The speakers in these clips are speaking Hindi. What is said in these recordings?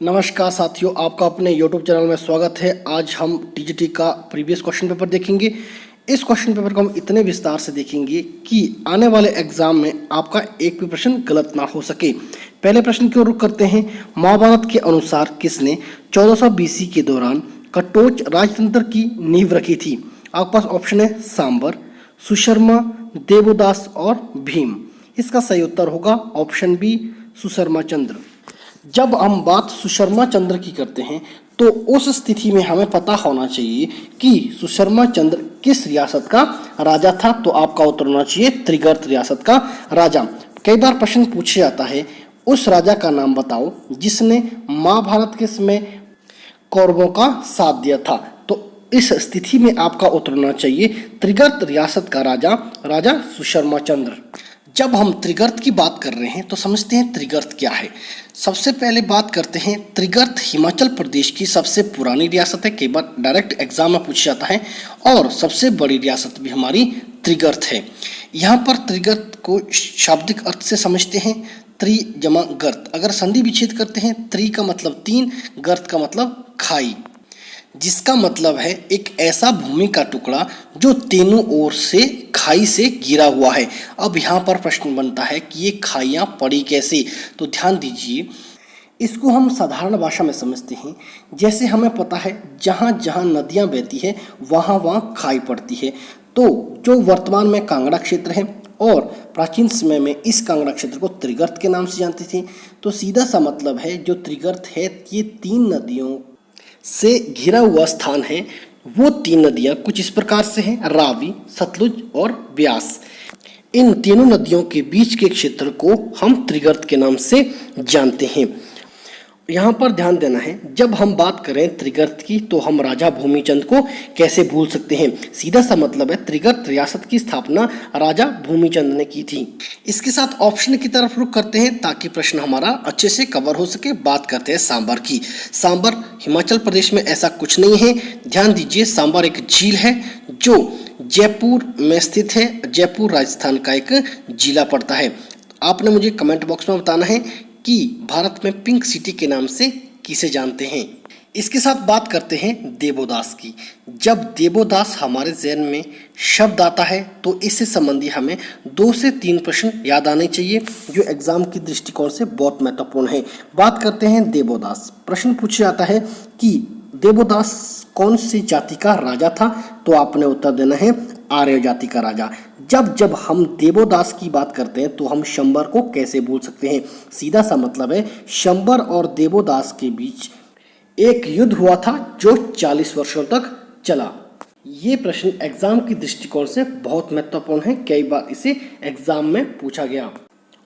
नमस्कार साथियों, आपका अपने YouTube चैनल में स्वागत है। आज हम टीजीटी का प्रीवियस क्वेश्चन पेपर देखेंगे। इस क्वेश्चन पेपर को हम इतने विस्तार से देखेंगे कि आने वाले एग्जाम में आपका एक भी प्रश्न गलत ना हो सके। पहले प्रश्न की ओर रुख करते हैं। महाभारत के अनुसार किसने 1400 BC के दौरान कटोच राजतंत्र की नींव रखी थी? आपके पास ऑप्शन है सांबर, सुशर्मा, देवोदास और भीम। इसका सही उत्तर होगा ऑप्शन बी, सुशर्मा चंद्र। जब हम बात सुशर्मा चंद्र की करते हैं तो उस स्थिति में हमें पता होना चाहिए कि सुशर्मा चंद्र किस रियासत का राजा था। तो आपका उत्तर होना चाहिए त्रिगर्त रियासत का राजा। कई बार प्रश्न पूछा जाता है उस राजा का नाम बताओ जिसने महाभारत के समय कौरवों का साथ दिया था। तो इस स्थिति में आपका उत्तर होना चाहिए त्रिगर्त रियासत का राजा सुशर्मा चंद्र। जब हम त्रिगर्त की बात कर रहे हैं तो समझते हैं त्रिगर्त क्या है। सबसे पहले बात करते हैं, त्रिगर्त हिमाचल प्रदेश की सबसे पुरानी रियासत है। कई बार डायरेक्ट एग्जाम में पूछा जाता है और सबसे बड़ी रियासत भी हमारी त्रिगर्त है। यहाँ पर त्रिगर्त को शाब्दिक अर्थ से समझते हैं त्रि जमा गर्त। अगर संधि विच्छेद करते हैं, त्रि का मतलब 3, गर्त का मतलब खाई, जिसका मतलब है एक ऐसा भूमि का टुकड़ा जो तीनों ओर से खाई से घिरा हुआ है। अब यहाँ पर प्रश्न बनता है कि ये खाइयाँ पड़ी कैसे? तो ध्यान दीजिए, इसको हम साधारण भाषा में समझते हैं। जैसे हमें पता है जहाँ जहाँ नदियाँ बहती है वहाँ वहाँ खाई पड़ती है। तो जो वर्तमान में कांगड़ा क्षेत्र है और प्राचीन समय में इस कांगड़ा क्षेत्र को त्रिगर्त के नाम से जानते थे। तो सीधा सा मतलब है जो त्रिगर्त है ये 3 नदियों से घिरा हुआ स्थान है। वो 3 नदियाँ कुछ इस प्रकार से हैं, रावी, सतलुज और ब्यास। इन तीनों नदियों के बीच के क्षेत्र को हम त्रिगर्त के नाम से जानते हैं। यहाँ पर ध्यान देना है, जब हम बात करें त्रिगर्त की तो हम राजा भूमिचंद को कैसे भूल सकते हैं। सीधा सा मतलब है त्रिगर्त रियासत की स्थापना राजा भूमिचंद ने की थी। इसके साथ ऑप्शन की तरफ रुख करते हैं ताकि प्रश्न हमारा अच्छे से कवर हो सके। बात करते हैं सांबर की। सांबर हिमाचल प्रदेश में ऐसा कुछ नहीं है। ध्यान दीजिए, सांबर एक झील है जो जयपुर में स्थित है। जयपुर राजस्थान का एक जिला पड़ता है। आपने मुझे कमेंट बॉक्स में बताना है कि भारत में पिंक सिटी के नाम से किसे जानते हैं। इसके साथ बात करते हैं देवोदास की। जब देवोदास हमारे ज़हन में शब्द आता है तो इससे संबंधी हमें 2 से 3 प्रश्न याद आने चाहिए जो एग्जाम की दृष्टिकोण से बहुत महत्वपूर्ण है। बात करते हैं देवोदास। प्रश्न पूछा जाता है कि देवोदास कौन सी जाति का राजा था? तो आपने उत्तर देना है आर्य जाति का राजा। जब हम देवोदास की बात करते हैं तो हम शंबर को कैसे भूल सकते हैं। सीधा सा मतलब है शंबर और देवोदास के बीच एक युद्ध हुआ था जो 40 वर्षों तक चला। ये प्रश्न एग्जाम की दृष्टिकोण से बहुत महत्वपूर्ण है। कई बार इसे एग्जाम में पूछा गया।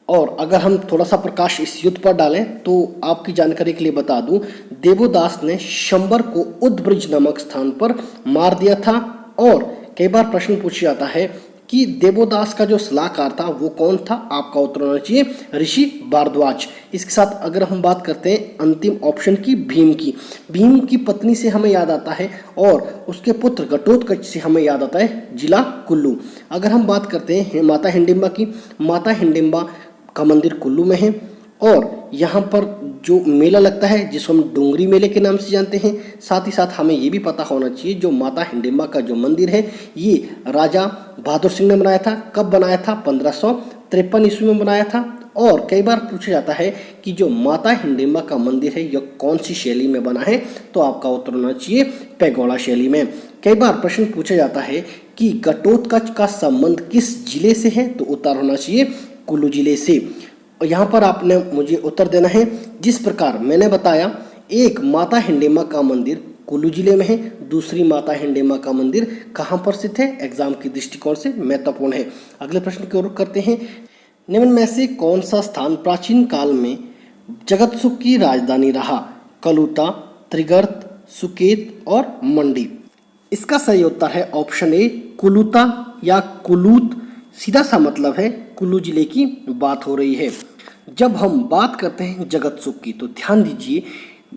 और अगर हम थोड़ा सा प्रकाश इस युद्ध पर डालें तो आपकी जानकारी के लिए बता दूं, देवोदास ने शंबर को उद्ब्रिज नामक स्थान पर मार दिया था। और कई बार प्रश्न पूछा जाता है कि देवोदास का जो सलाहकार था वो कौन था? आपका उत्तर होना चाहिए ऋषि भारद्वाज। इसके साथ अगर हम बात करते हैं अंतिम ऑप्शन की, भीम की पत्नी से हमें याद आता है और उसके पुत्र घटोत्कच से हमें याद आता है जिला कुल्लू। अगर हम बात करते हैं माता हिडिंबा की, माता हिडिंबा का मंदिर कुल्लू में है। और यहाँ पर जो मेला लगता है जिसको हम डोंगरी मेले के नाम से जानते हैं। साथ ही साथ हमें ये भी पता होना चाहिए जो माता हिडिंबा का जो मंदिर है ये राजा बहादुर सिंह ने बनाया था। कब बनाया था? 1553 ईस्वी में बनाया था। और कई बार पूछा जाता है कि जो माता हिडिंबा का मंदिर है यह कौन सी शैली में बना है? तो आपका उत्तर होना चाहिए पैगोडा शैली में। कई बार प्रश्न पूछा जाता है कि घटोत्कच का संबंध किस जिले से है? तो उत्तर होना चाहिए कुल्लू जिले से। और यहाँ पर आपने मुझे उत्तर देना है जिस प्रकार मैंने बताया, एक माता हिडिंबा का मंदिर कुल्लू जिले में है, दूसरी माता हिडिंबा का मंदिर कहाँ पर स्थित है? एग्जाम की दृष्टिकोण से महत्वपूर्ण है। अगले प्रश्न की ओर करते हैं। निम्न में से कौन सा स्थान प्राचीन काल में जगतसुख की राजधानी रहा? कलूता, त्रिगर्त, सुकेत और मंडी। इसका सही उत्तर है ऑप्शन ए, कुलूता या कुलूत। सीधा सा मतलब है कुल्लू जिले की बात हो रही है। जब हम बात करते हैं जगतसुख की तो ध्यान दीजिए,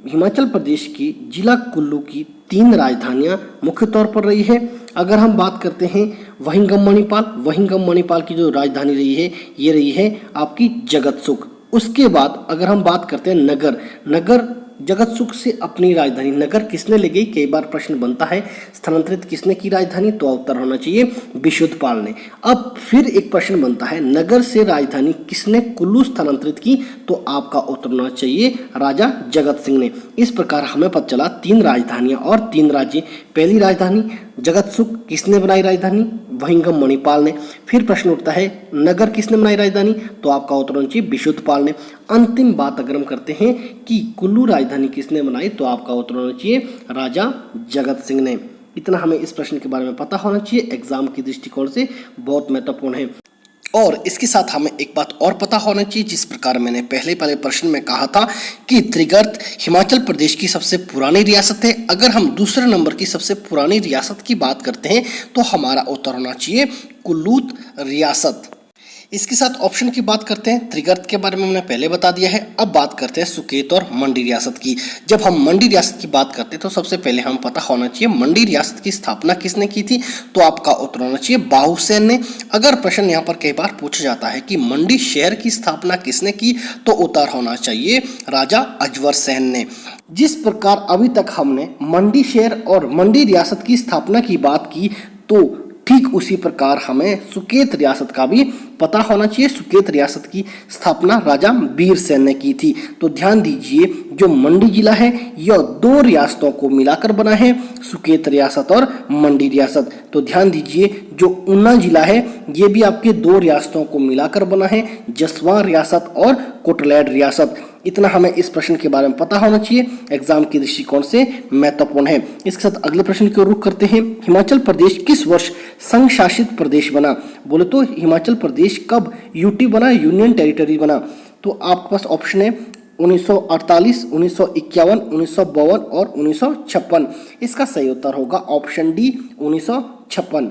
हिमाचल प्रदेश की जिला कुल्लू की 3 राजधानियां मुख्य तौर पर रही है। अगर हम बात करते हैं वहिंगम मणिपाल की जो राजधानी रही है ये रही है आपकी जगतसुख। उसके बाद अगर हम बात करते हैं नगर जगत सुख से अपनी राजधानी नगर किसने ले गई? कई बार प्रश्न बनता है स्थानांतरित किसने की राजधानी, तो उत्तर होना चाहिए विशुद्धपाल ने। अब फिर एक प्रश्न बनता है नगर से राजधानी किसने कुल्लू स्थानांतरित की, तो आपका उत्तर होना चाहिए राजा जगत सिंह ने। इस प्रकार हमें पता चला 3 राजधानियां और 3 राज्य। पहली राजधानी जगत सुख किसने बनाई राजधानी, वहिंगम मणिपाल ने। फिर प्रश्न उठता है नगर किसने बनाई राजधानी, तो आपका उत्तर होना चाहिए विशुद्धपाल ने। अंतिम बात अगर हम करते हैं कि कुल्लू राजधानी किसने बनाई, तो आपका उत्तर होना चाहिए राजा जगत सिंह ने। इतना हमें इस प्रश्न के बारे में पता होना चाहिए, एग्जाम की दृष्टिकोण से बहुत महत्वपूर्ण है। और इसके साथ हमें एक बात और पता होना चाहिए, जिस प्रकार मैंने पहले प्रश्न में कहा था कि त्रिगर्त हिमाचल प्रदेश की सबसे पुरानी रियासत है। अगर हम दूसरे नंबर की सबसे पुरानी रियासत की बात करते हैं तो हमारा उत्तर होना चाहिए कुल्लू रियासत। इसके साथ ऑप्शन की बात करते हैं। त्रिगर्त के बारे में मैंने पहले बता दिया है। अब बात करते हैं सुकेत और मंडी रियासत की। जब हम मंडी रियासत की बात करते हैं तो सबसे पहले हम पता होना चाहिए मंडी रियासत की स्थापना किसने की थी, तो आपका उत्तर होना चाहिए बाहुसेन ने। अगर प्रश्न यहाँ पर कई बार पूछा जाता है कि मंडी शहर की स्थापना किसने की, तो उत्तर होना चाहिए राजा अजवर सेन ने। जिस प्रकार अभी तक हमने मंडी शहर और मंडी रियासत की स्थापना की बात की, तो ठीक उसी प्रकार हमें सुकेत रियासत का भी पता होना चाहिए। सुकेत रियासत की स्थापना राजा वीर सेन ने की थी। तो ध्यान दीजिए जो मंडी जिला है यह 2 रियासतों को मिलाकर बना है, सुकेत रियासत और मंडी रियासत। तो ध्यान दीजिए जो ऊना जिला है ये भी आपके 2 रियासतों को मिलाकर बना है, जसवां रियासत और कोटलैड रियासत। इतना हमें इस प्रश्न के बारे में पता होना चाहिए, एग्जाम के दृष्टिकोण से महत्वपूर्ण है। इसके साथ अगले प्रश्न की ओर रुख करते हैं। हिमाचल प्रदेश किस वर्ष संघ शासित प्रदेश बना? बोले तो हिमाचल प्रदेश कब यूटी बना, यूनियन टेरिटरी बना? तो आपके पास ऑप्शन है 1948, 1951, 1952 और 1956। इसका सही उत्तर होगा ऑप्शन डी 1956।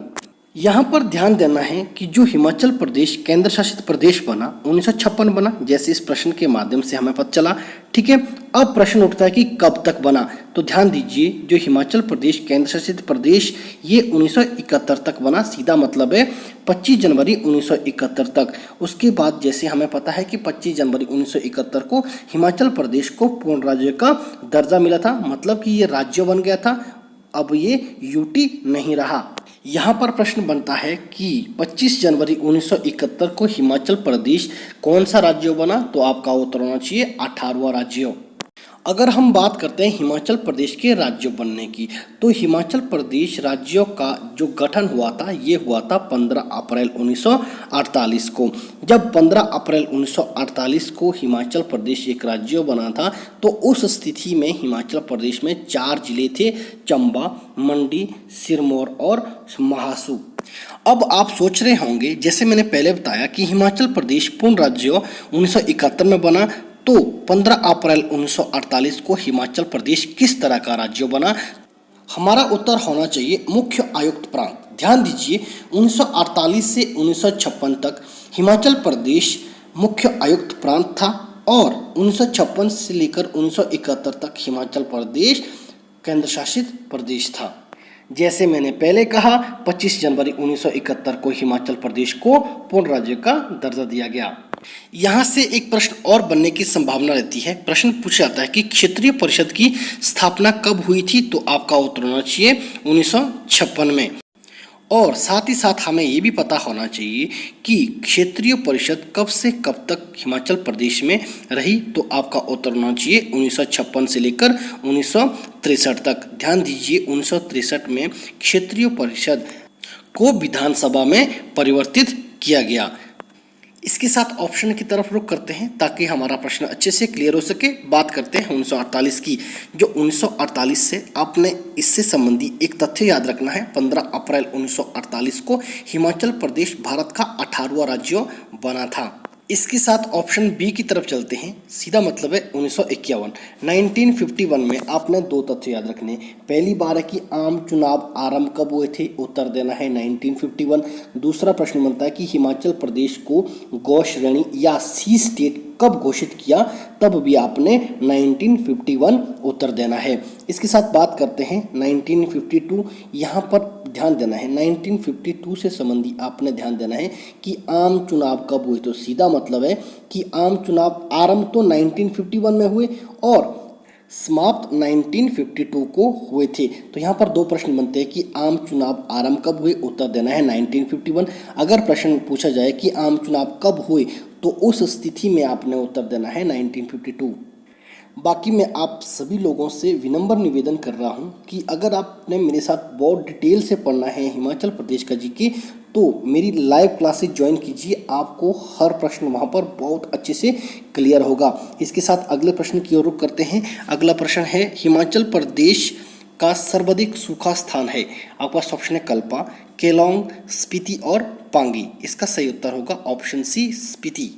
यहाँ पर ध्यान देना है कि जो हिमाचल प्रदेश केंद्र शासित प्रदेश बना 1956 बना, जैसे इस प्रश्न के माध्यम से हमें पता चला। ठीक है, अब प्रश्न उठता है कि कब तक बना, तो ध्यान दीजिए जो हिमाचल प्रदेश केंद्र शासित प्रदेश ये 1971 तक बना। सीधा मतलब है 25 जनवरी 1971 तक। उसके बाद जैसे हमें पता है कि 25 जनवरी 1971 को हिमाचल प्रदेश को पूर्ण राज्य का दर्जा मिला था, मतलब कि ये राज्य बन गया था, अब ये यूटी नहीं रहा। यहाँ पर प्रश्न बनता है कि 25 जनवरी 1971 को हिमाचल प्रदेश कौन सा राज्य बना, तो आपका उत्तर होना चाहिए 18वां राज्य। अगर हम बात करते हैं हिमाचल प्रदेश के राज्य बनने की, तो हिमाचल प्रदेश राज्यों का जो गठन हुआ था ये हुआ था 15 अप्रैल 1948 को। जब 15 अप्रैल 1948 को हिमाचल प्रदेश एक राज्य बना था, तो उस स्थिति में हिमाचल प्रदेश में 4 जिले थे, चंबा, मंडी, सिरमौर और महासू। अब आप सोच रहे होंगे, जैसे मैंने पहले बताया कि हिमाचल प्रदेश पूर्ण राज्य 1971 में बना, तो 15 अप्रैल 1948 को हिमाचल प्रदेश किस तरह का राज्य बना? हमारा उत्तर होना चाहिए मुख्य आयुक्त प्रांत। ध्यान दीजिए 1948 से 1956 तक हिमाचल प्रदेश मुख्य आयुक्त प्रांत था और 1956 से लेकर 1971 तक हिमाचल प्रदेश केंद्र शासित प्रदेश था। जैसे मैंने पहले कहा 25 जनवरी 1971 को हिमाचल प्रदेश को पूर्ण राज्य का दर्जा दिया गया। यहाँ से एक प्रश्न और बनने की संभावना रहती है। प्रश्न पूछा जाता है कि क्षेत्रीय परिषद की स्थापना कब हुई थी, तो आपका उत्तर होना चाहिए 1956 में। और साथ ही साथ हमें ये भी पता होना चाहिए कि क्षेत्रीय परिषद कब से कब तक हिमाचल प्रदेश में रही, तो आपका उत्तर होना चाहिए 1956 से लेकर 1963 तक। ध्यान दीजिए 1963 में क्षेत्रीय परिषद को विधानसभा में परिवर्तित किया गया। इसके साथ ऑप्शन की तरफ रुख करते हैं ताकि हमारा प्रश्न अच्छे से क्लियर हो सके। बात करते हैं 1948 की। जो 1948 से आपने इससे संबंधी एक तथ्य याद रखना है, 15 अप्रैल 1948 को हिमाचल प्रदेश भारत का 18वां राज्य बना था। इसके साथ ऑप्शन बी की तरफ चलते हैं। सीधा मतलब है 1951। 1951 में आपने 2 तथ्य याद रखने। पहली बार है कि आम चुनाव आरंभ कब हुए थे, उत्तर देना है 1951। दूसरा प्रश्न बनता है कि हिमाचल प्रदेश को गौ श्रेणी या सी स्टेट कब घोषित किया, तब भी आपने 1951 उत्तर देना है। इसके साथ बात करते हैं 1952। यहाँ पर ध्यान देना है 1952 से संबंधी आपने ध्यान देना है कि आम चुनाव कब हुए, तो सीधा मतलब है कि आम चुनाव आरंभ तो 1951 में हुए और समाप्त 1952 को हुए थे। तो यहाँ पर दो प्रश्न बनते हैं कि आम चुनाव आरंभ कब हुए, उत्तर देना है 1951। अगर प्रश्न पूछा जाए कि आम चुनाव कब हुए तो उस स्थिति में आपने उत्तर देना है 1952। बाकी मैं आप सभी लोगों से विनम्र निवेदन कर रहा हूं कि अगर आपने मेरे साथ बहुत डिटेल से पढ़ना है हिमाचल प्रदेश का जीके तो मेरी लाइव क्लासेस ज्वाइन कीजिए, आपको हर प्रश्न वहां पर बहुत अच्छे से क्लियर होगा। इसके साथ अगले प्रश्न की ओर रुख करते हैं। अगला प्रश्न है हिमाचल प्रदेश का सर्वाधिक सूखा स्थान है। आपके पास ऑप्शन है कल्पा, केलोंग, स्पीति और पांगी। इसका सही उत्तर होगा ऑप्शन सी स्पीति।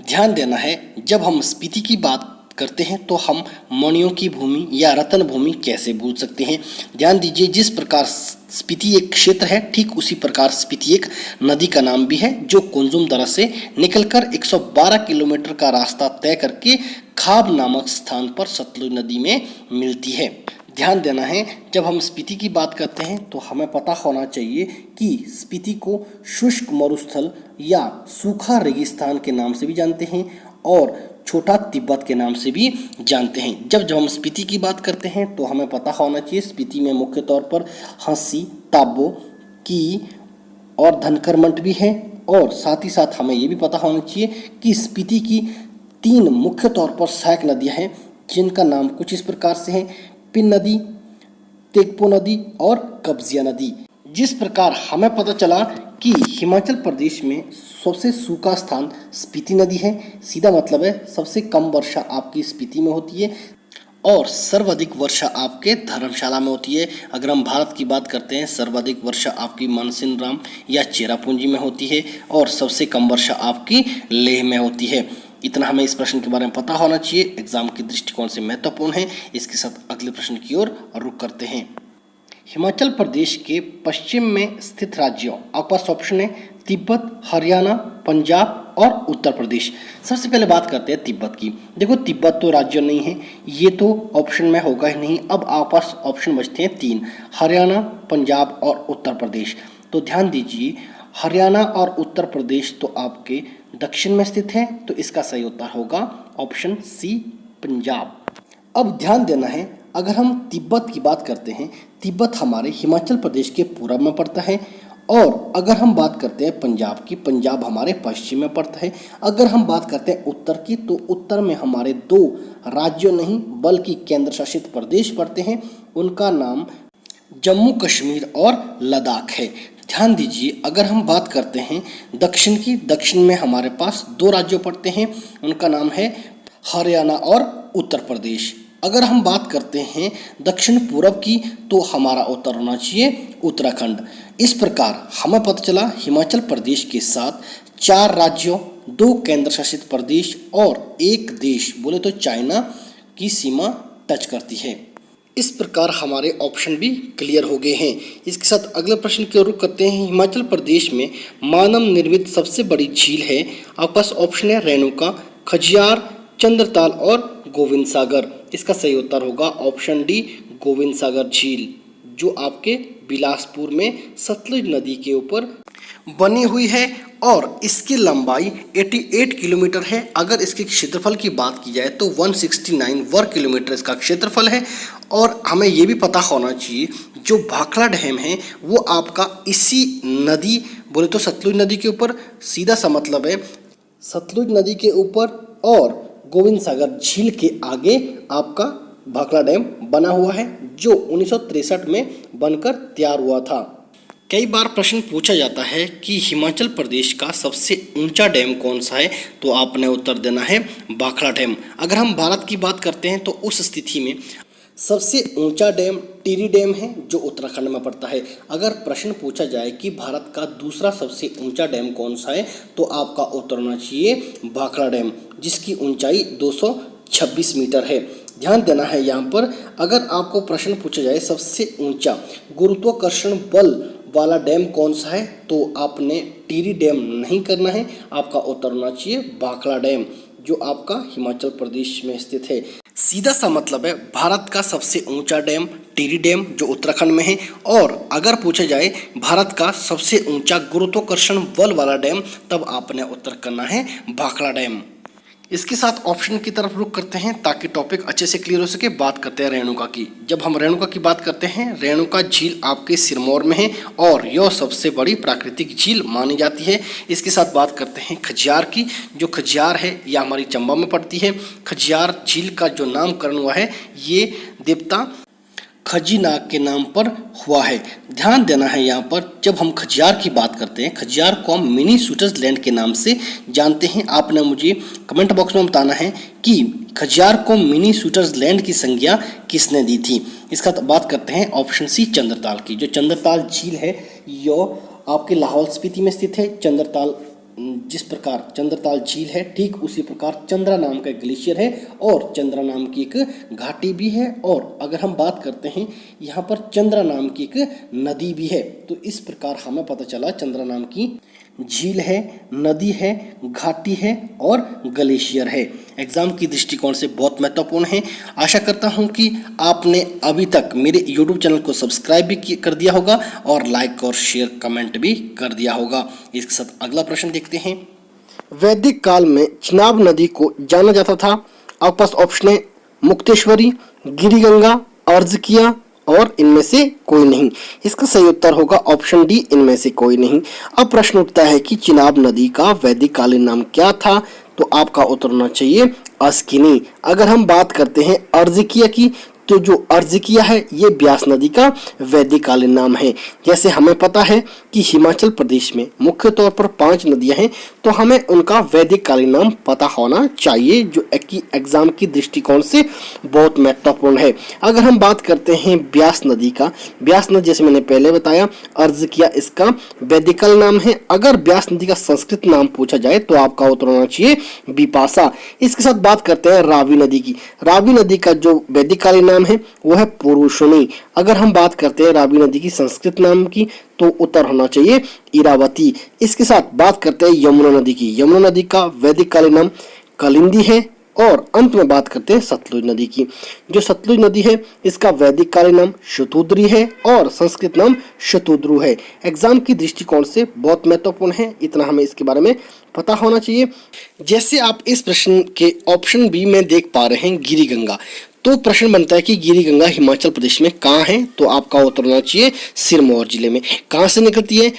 ध्यान देना है, जब हम स्पीति की बात करते हैं तो हम मणियों की भूमि या रत्न भूमि कैसे भूल सकते हैं। ध्यान दीजिए, जिस प्रकार स्पीति एक क्षेत्र है ठीक उसी प्रकार स्पीति एक नदी का नाम भी है जो कुंजुम दर्रा से निकलकर 112 किलोमीटर का रास्ता तय करके खाब नामक स्थान पर सतलुज नदी में मिलती है। ध्यान देना है, जब हम स्पीति की बात करते हैं तो हमें पता होना चाहिए कि स्पीति को शुष्क मरुस्थल या सूखा रेगिस्तान के नाम से भी जानते हैं और छोटा तिब्बत के नाम से भी जानते हैं। जब हम स्पीति की बात करते हैं तो हमें पता होना चाहिए स्पीति में मुख्य तौर पर हंसी, ताबो, की और धनकर मंठ भी है। और साथ ही साथ हमें ये भी पता होना चाहिए कि स्पीति की 3 मुख्य तौर पर सहायक नदियाँ हैं जिनका नाम कुछ इस प्रकार से है, पिन नदी, तेगपो नदी और कब्जिया नदी। जिस प्रकार हमें पता चला कि हिमाचल प्रदेश में सबसे सूखा स्थान स्पीति नदी है, सीधा मतलब है सबसे कम वर्षा आपकी स्पीति में होती है और सर्वाधिक वर्षा आपके धर्मशाला में होती है। अगर हम भारत की बात करते हैं सर्वाधिक वर्षा आपकी मानसिन राम या चेरापूंजी में होती है और सबसे कम वर्षा आपकी लेह में होती है। इतना हमें इस प्रश्न के बारे में पता होना चाहिए, एग्जाम के दृष्टिकोण से महत्वपूर्ण है। इसके साथ अगले प्रश्न की ओर रुख करते हैं। हिमाचल प्रदेश के पश्चिम में स्थित राज्यों, आपके पास ऑप्शन है तिब्बत, हरियाणा, पंजाब और उत्तर प्रदेश। सबसे पहले बात करते हैं तिब्बत की। देखो तिब्बत तो राज्य नहीं है, ये तो ऑप्शन में होगा ही नहीं। अब आपके पास ऑप्शन बचते हैं 3, हरियाणा, पंजाब और उत्तर प्रदेश। तो ध्यान दीजिए, हरियाणा और उत्तर प्रदेश तो आपके दक्षिण में स्थित है, तो इसका सही उत्तर होगा ऑप्शन सी पंजाब। अब ध्यान देना है, अगर हम तिब्बत की बात करते हैं, तिब्बत हमारे हिमाचल प्रदेश के पूर्व में पड़ता है। और अगर हम बात करते हैं पंजाब की, पंजाब हमारे पश्चिम में पड़ता है। अगर हम बात करते हैं उत्तर की, तो उत्तर में हमारे 2 राज्यों नहीं बल्कि केंद्र शासित प्रदेश पड़ते हैं। उनका नाम जम्मू कश्मीर और लद्दाख है। ध्यान दीजिए, अगर हम बात करते हैं दक्षिण की, दक्षिण में हमारे पास 2 राज्य पड़ते हैं। उनका नाम है हरियाणा और उत्तर प्रदेश। अगर हम बात करते हैं दक्षिण पूर्व की, तो हमारा उत्तर होना चाहिए उत्तराखंड। इस प्रकार हमें पता चला हिमाचल प्रदेश के साथ 4 राज्यों, 2 केंद्र शासित प्रदेश और 1 देश बोले तो चाइना की सीमा टच करती है। इस प्रकार हमारे ऑप्शन भी क्लियर हो गए हैं। इसके साथ अगले प्रश्न की ओर रुख करते हैं। हिमाचल प्रदेश में मानव निर्मित सबसे बड़ी झील है। आपके पास ऑप्शन है रेणुका, खजियार, चंद्रताल और गोविंद सागर। इसका सही उत्तर होगा ऑप्शन डी गोविंद सागर झील, जो आपके बिलासपुर में सतलुज नदी के ऊपर बनी हुई है और इसकी लंबाई 88 किलोमीटर है। अगर इसके क्षेत्रफल की बात की जाए तो 169 वर्ग किलोमीटर इसका क्षेत्रफल है। और हमें ये भी पता होना चाहिए जो भाखड़ा डैम है वो आपका इसी नदी बोले तो सतलुज नदी के ऊपर, सीधा सा मतलब है सतलुज नदी के ऊपर और गोविंद सागर झील के आगे आपका भाखड़ा डैम बना हुआ है, जो 1963 में बनकर तैयार हुआ था। कई बार प्रश्न पूछा जाता है कि हिमाचल प्रदेश का सबसे ऊंचा डैम कौन सा है, तो आपने उत्तर देना है भाखड़ा डैम। अगर हम भारत की बात करते हैं तो उस स्थिति में सबसे ऊंचा डैम टिहरी डैम है जो उत्तराखंड में पड़ता है। अगर प्रश्न पूछा जाए कि भारत का दूसरा सबसे ऊंचा डैम कौन सा है, तो आपका उत्तर होना चाहिए भाखड़ा डैम, जिसकी ऊंचाई 226 मीटर है। ध्यान देना है यहाँ पर, अगर आपको प्रश्न पूछा जाए सबसे ऊंचा गुरुत्वाकर्षण बल वाला डैम कौन सा है, तो आपने टिहरी डैम नहीं करना है, आपका उत्तर होना चाहिए भाखड़ा डैम, जो आपका हिमाचल प्रदेश में स्थित है। सीधा सा मतलब है भारत का सबसे ऊंचा डैम टिहरी डैम जो उत्तराखंड में है। और अगर पूछा जाए भारत का सबसे ऊंचा गुरुत्वाकर्षण बल वाला डैम, तब आपने उत्तर करना है भाखड़ा डैम। इसके साथ ऑप्शन की तरफ रुख करते हैं ताकि टॉपिक अच्छे से क्लियर हो सके। बात करते हैं रेणुका की। जब हम रेणुका की बात करते हैं, रेणुका झील आपके सिरमौर में है और यह सबसे बड़ी प्राकृतिक झील मानी जाती है। इसके साथ बात करते हैं खजियार की। जो खजियार है यह हमारी चंबा में पड़ती है। खजियार झील का जो नामकरण हुआ है ये देवता खजीनाग के नाम पर हुआ है। ध्यान देना है यहाँ पर, जब हम खजियार की बात करते हैं, खजियार को हम मिनी स्विट्जरलैंड के नाम से जानते हैं। आपने मुझे कमेंट बॉक्स में बताना है कि खजियार को मिनी स्विट्जरलैंड की संज्ञा किसने दी थी। इसका बात करते हैं ऑप्शन सी चंद्रताल की। जो चंद्रताल झील है यो आपके लाहौल स्पीति में स्थित है। चंद्रताल जिस प्रकार चंद्रताल झील है ठीक उसी प्रकार चंद्रा नाम का एक ग्लेशियर है और चंद्रा नाम की एक घाटी भी है। और अगर हम बात करते हैं यहाँ पर चंद्रा नाम की एक नदी भी है। तो इस प्रकार हमें पता चला चंद्रा नाम की झील है, नदी है, घाटी है और ग्लेशियर है। एग्जाम की दृष्टिकोण से बहुत महत्वपूर्ण है। आशा करता हूं कि आपने अभी तक मेरे YouTube चैनल को सब्सक्राइब भी कर दिया होगा और लाइक और शेयर कमेंट भी कर दिया होगा। इसके साथ अगला प्रश्न देखते हैं। वैदिक काल में चिनाब नदी को जाना जाता था। आपके पास ऑप्शन है मुक्तेश्वरी, गिरिगंगा, अर्जकिया और इनमें से कोई नहीं। इसका सही उत्तर होगा ऑप्शन डी, इनमें से कोई नहीं। अब प्रश्न उठता है कि चिनाब नदी का वैदिक कालीन नाम क्या था। तो आपका उत्तर होना चाहिए अस्किनी। अगर हम बात करते हैं अर्जकिया की, तो जो अर्जकिया है ये ब्यास नदी का वैदिक कालीन नाम है। जैसे हमें पता है कि हिमाचल प्रदेश में मुख्य तौर पर 5 नदियां हैं, तो हमें उनका वैदिक कालीन नाम पता होना चाहिए, जो एग्जाम की दृष्टिकोण से बहुत महत्वपूर्ण है। अगर हम बात करते हैं ब्यास नदी का, ब्यास नदी जैसे मैंने पहले बताया अर्जकिया इसका वैदिक कालीन नाम है। अगर ब्यास नदी का संस्कृत नाम पूछा जाए तो आपका उत्तर होना चाहिए बिपाशा। इसके साथ बात करते हैं रावी नदी की। रावी नदी का जो वैदिक कालीन नाम है वो है पुरुषनी। अगर हम बात करते हैं रावी नदी की संस्कृत नाम की तो उत्तर होना चाहिए इरावती। इसके साथ बात करते हैं यमुना नदी की। यमुना नदी का वैदिक कालीन नाम कलिंदी है। और अंत में बात करते हैं सतलुज नदी की। जो सतलुज नदी है इसका वैदिक कालीन नाम शतुद्री है और संस्कृत नाम शतुद्रु है। एग्जाम की दृष्टिकोण से बहुत महत्वपूर्ण है, इतना हमें इसके बारे में पता होना चाहिए। जैसे आप इस प्रश्न के ऑप्शन बी में देख पा रहे हैं गिरिगंगा, तो प्रश्न बनता है कि गिरिगंगा हिमाचल प्रदेश में कहाँ है। तो आपका उत्तर होना चाहिए सिरमौर जिले में। कहाँ से निकलती है?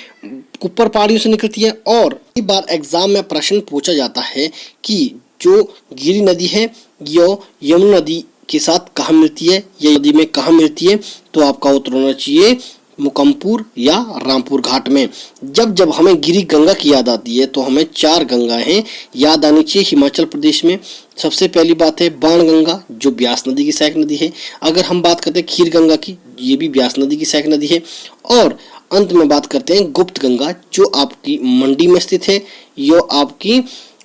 कुप्पर पहाड़ियों से निकलती है। और कई बार एग्जाम में प्रश्न पूछा जाता है कि जो गिरी नदी है यो यमुना नदी के साथ कहाँ मिलती है, ये नदी में कहाँ मिलती है। तो आपका उत्तर होना चाहिए मुकमपुर या रामपुर घाट में। जब जब हमें गिरी गंगा की याद आती है तो हमें 4 गंगाएं याद आनी चाहिए हिमाचल प्रदेश में। सबसे पहली बात है बाण गंगा जो ब्यास नदी की सहायक नदी है। अगर हम बात करते हैं खीर गंगा की, ये भी ब्यास नदी की सहायक नदी है। और अंत में बात करते हैं गुप्त गंगा जो आपकी मंडी में स्थित है। यो आपकी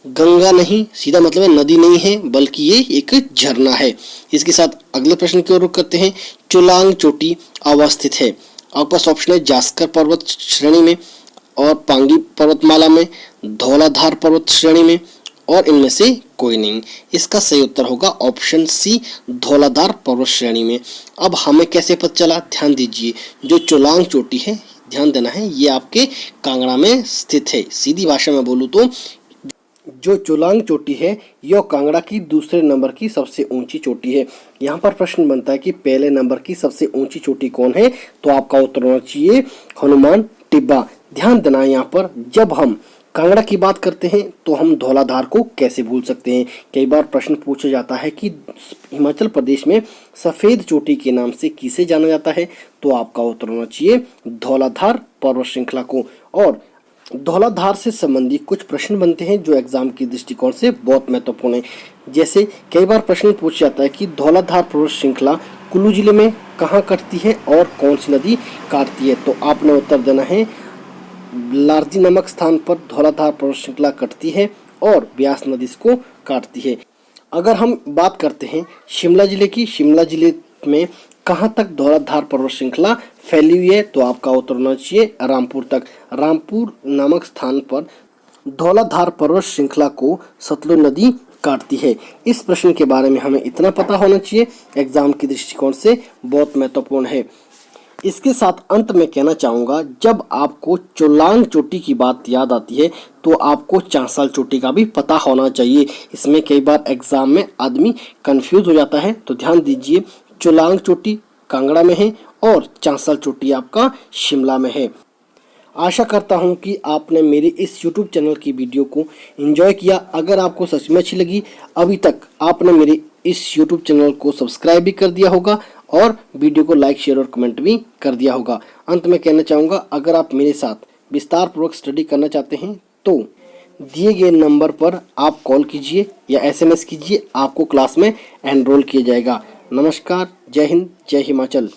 गंगा नहीं, सीधा मतलब है नदी नहीं है, बल्कि ये एक झरना है। इसके साथ अगले प्रश्न की ओर रुख करते हैं। चोलांग चोटी अवस्थित है। आपके पास ऑप्शन है जास्कर पर्वत श्रेणी में और पांगी पर्वतमाला में, धौलाधार पर्वत श्रेणी में और इनमें से कोई नहीं। इसका सही उत्तर होगा ऑप्शन सी धौलाधार पर्वत श्रेणी में। अब हमें कैसे पता चला, ध्यान दीजिए। जो चोलांग चोटी है, ध्यान देना है, ये आपके कांगड़ा में स्थित है। सीधी भाषा में बोलूँ तो जो चोलांग चोटी है यह कांगड़ा की दूसरे नंबर की सबसे ऊंची चोटी है। यहाँ पर प्रश्न बनता है कि पहले नंबर की सबसे ऊंची चोटी कौन है। तो आपका उत्तर होना चाहिए हनुमान टिब्बा। ध्यान देना यहाँ पर, जब हम कांगड़ा की बात करते हैं तो हम धौलाधार को कैसे भूल सकते हैं। कई बार प्रश्न पूछा जाता है कि हिमाचल प्रदेश में सफ़ेद चोटी के नाम से किसे जाना जाता है। तो आपका उत्तर होना चाहिए धौलाधार पर्वत श्रृंखला को। और धौलाधार से संबंधित कुछ प्रश्न बनते हैं जो एग्जाम की दृष्टिकोण से बहुत महत्वपूर्ण है। जैसे कई बार प्रश्न पूछा जाता है कि धौलाधार पर्वत श्रृंखला कुल्लू जिले में कहाँ कटती है और कौन सी नदी काटती है। तो आपने उत्तर देना है लारजी नामक स्थान पर धौलाधार पर्वत श्रृंखला कटती है और ब्यास नदी इसको काटती है। अगर हम बात करते हैं शिमला जिले की, शिमला जिले में कहाँ तक धौलाधार पर्वत श्रृंखला फैली हुई है। तो आपका उत्तर होना चाहिए रामपुर तक। रामपुर नामक स्थान पर धौलाधार पर्वत श्रृंखला को सतलुज नदी काटती है। इस प्रश्न के बारे में हमें इतना पता होना चाहिए, एग्जाम की दृष्टिकोण से बहुत महत्वपूर्ण है। इसके साथ अंत में कहना चाहूँगा, जब आपको चोलांग चोटी की बात याद आती है तो आपको चांसल चोटी का भी पता होना चाहिए। इसमें कई बार एग्जाम में आदमी कंफ्यूज हो जाता है, तो ध्यान दीजिए, चोलांग चोटी कांगड़ा में है और चांसल चोटी आपका शिमला में है। आशा करता हूं कि आपने मेरे इस YouTube चैनल की वीडियो को एंजॉय किया। अगर आपको सच में अच्छी लगी, अभी तक आपने मेरे इस YouTube चैनल को सब्सक्राइब भी कर दिया होगा और वीडियो को लाइक, शेयर और कमेंट भी कर दिया होगा। अंत में कहना चाहूँगा, अगर आप मेरे साथ विस्तार पूर्वक स्टडी करना चाहते हैं तो दिए गए नंबर पर आप कॉल कीजिए या SMS कीजिए, आपको क्लास में एनरोल किया जाएगा। नमस्कार, जय हिंद, जय हिमाचल।